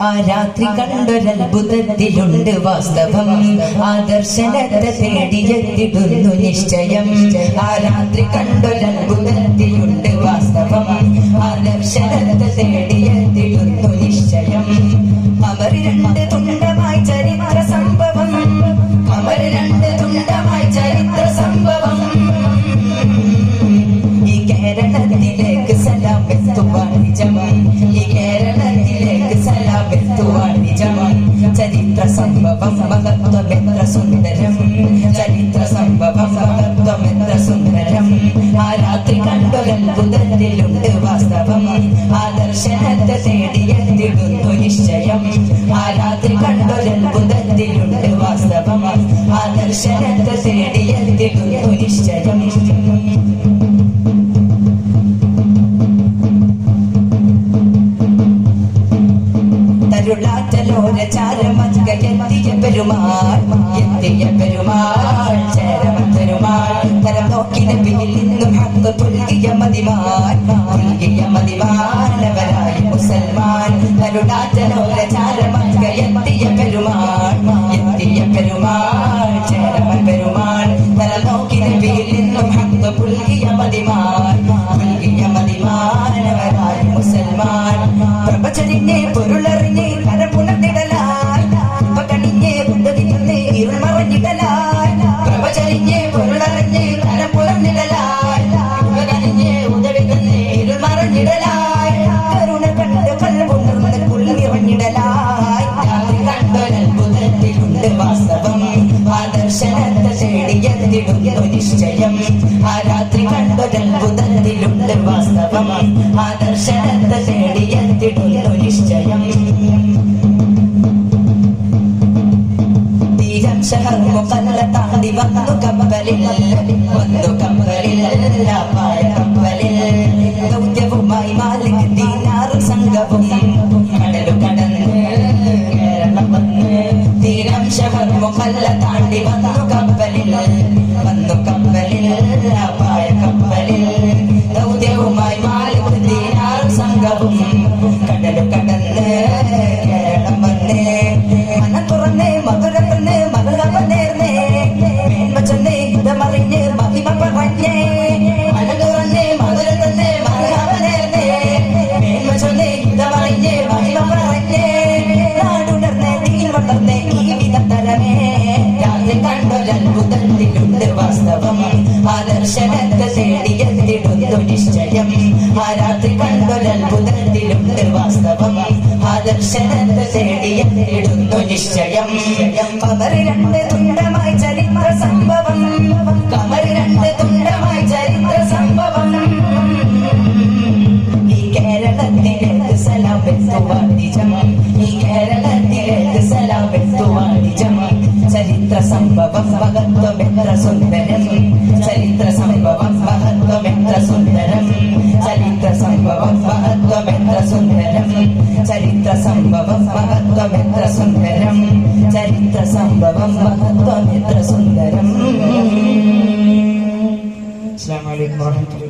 ആ രാത്രി കണ്ടൊരത്ഭുതത്തിലുണ്ട് വാസ്തവം, ആ ദർശനത്തെ തേടിയെത്തിടുന്നു നിശ്ചയം. ആ രാത്രി കണ്ടൊരത്ഭുതത്തിലുണ്ട് വാസ്തവം, ആ ദർശനത്തെ തേടിയെത്തിടുന്നു നിശ്ചയം. അവർ രണ്ട് തുണ്ടമായി ചരിത്ര സംഭവം, അവർ രണ്ട് തുണ്ടമായി ചരിത്ര സംഭവം. ഈ കേരളത്തിലേക്ക് സലാം എത്തുവാൻ നിജം, ഈ കേരളത്തിലേക്ക് സലാം എത്തുവാൻ നിജം. ചരിത്ര സംഭവം മഹത്വമെത്ര സുന്ദരം, ചരിത്ര സംഭവം മഹത്വമെത്ര സുന്ദരം. ആ രാത്രി കണ്ടൊരത്ഭുതത്തിലുണ്ട് വാസ്തവം, ആ ദർശനത്തെ തേടിയെത്തിടുന്നു നിശ്ചയം. ആ രാത്രി കണ്ടൊരത്ഭുതത്തിലുണ്ട് വാസ്തവം, ആ ദർശനത്തെ തേടിയെത്തിടുന്നു നിശ്ചയം. ചാരമതികയെത്തിയ പെരുമാൾ, എത്തിയ പെരുമാൾ, ചേരമപ്പെരുമാൾ. തരം നോക്കി നബിയിൽ നിന്നും ഹക്ക് പുൽകിയ മതിമാൻ, പുൽകിയ മതിമാനവരായി മുസൽമാൻ. തരുടാറ്റലോല ചാരമതികയെത്തിയ പെരുമാൾ, എത്തിയ പെരുമാൾ, ചേരമപ്പെരുമാൾ. തരം നോക്കി നബിയിൽ നിന്നും ഹക്ക് പുൽകിയ മതിമാൻ, പുൽകിയ മതിമാനവരായി മുസൽമാൻ. പ്രപഞ്ചത്തിന്റെ പൊരുളറിഞ്ഞ് നിശ്ചയം. ആ രാത്രി കണ്ടൊരത്ഭുതത്തിലുണ്ട് വാസ്തവം, ആ ദർശനത്തെ തേടിയെത്തിടുന്നു നിശ്ചയം. തീരം ഷഹർ മുഖല്ല താണ്ടി വന്നു കപ്പലിൽ, വന്നു കപ്പലിൽ, പായ കപ്പലിൽ. ദൗത്യവുമായി മാലിക് ദീനാറും സംഘവും കടലു കടന്ന് കേരളം വന്ന്. തീരം ഷഹർ മുഖല്ല താണ്ടി വന്നു കപ്പലിൽ, വന്നു കപ്പലിൽ, പായ കപ്പലിൽ. ദൗത്യവുമായി മാലിക് ദീനാറും സംഘവും കടലു കടന്ന് കേരളം വന്ന്. മനം തുറന്ന് മധുരന്ന് മധുരമ നേർന്നേ, മേന്മ ചെന്ന് ഇതമറിഞ്ഞ് മഹിമ പറഞ്ഞേ. മനം തുറന്ന് മധുരന്ന് മധുരമ നേർന്നേ, മേന്മ ചെന്ന് ഇതമറിഞ്ഞ് മഹിമ പറഞ്ഞേ. നാടുണർന്ന് നീ വളർന്ന് ഈ വിധത്തരമേ, രാത്രി കണ്ടൊരത്ഭുതത്തിലുണ്ട് വാസ്തവം, ആ ദർശനത്തെ തേടിയെത്തിടുന്നു നിശ്ചയം. ആ രാത്രി കണ്ടൊരത്ഭുതത്തിലുണ്ട് വാസ്തവം, ആ ദർശനത്തെ തേടിയെത്തിടുന്നു നിശ്ചയം. കമർ രണ്ട് തുണ്ടമായി ചരിത്ര സംഭവം, കമർ രണ്ട് തുണ്ടമായി ചരിത്ര സംഭവം. ഈ കേരളത്തിലേക്ക് സലാം എത്തുവാൻ നിജം, ഈ കേരളത്തിലേക്ക് സലാം എത്തുവാൻ നിജം. ചരിത്ര സംഭവം മഹത്വമെത്ര സുന്ദരം, ചരിത്ര സംഭവം മഹത്വമെത്ര സുന്ദരം, ചരിത്ര സംഭവം മഹത്വമെത്ര സുന്ദരം, ചരിത്ര സംഭവം മഹത്വമെത്ര സുന്ദരം, ചരിത്ര സംഭവം മഹത്വമെത്ര സുന്ദരം. അസ്സലാമു അലൈക്കും വറഹ്മത്തുള്ളാഹി.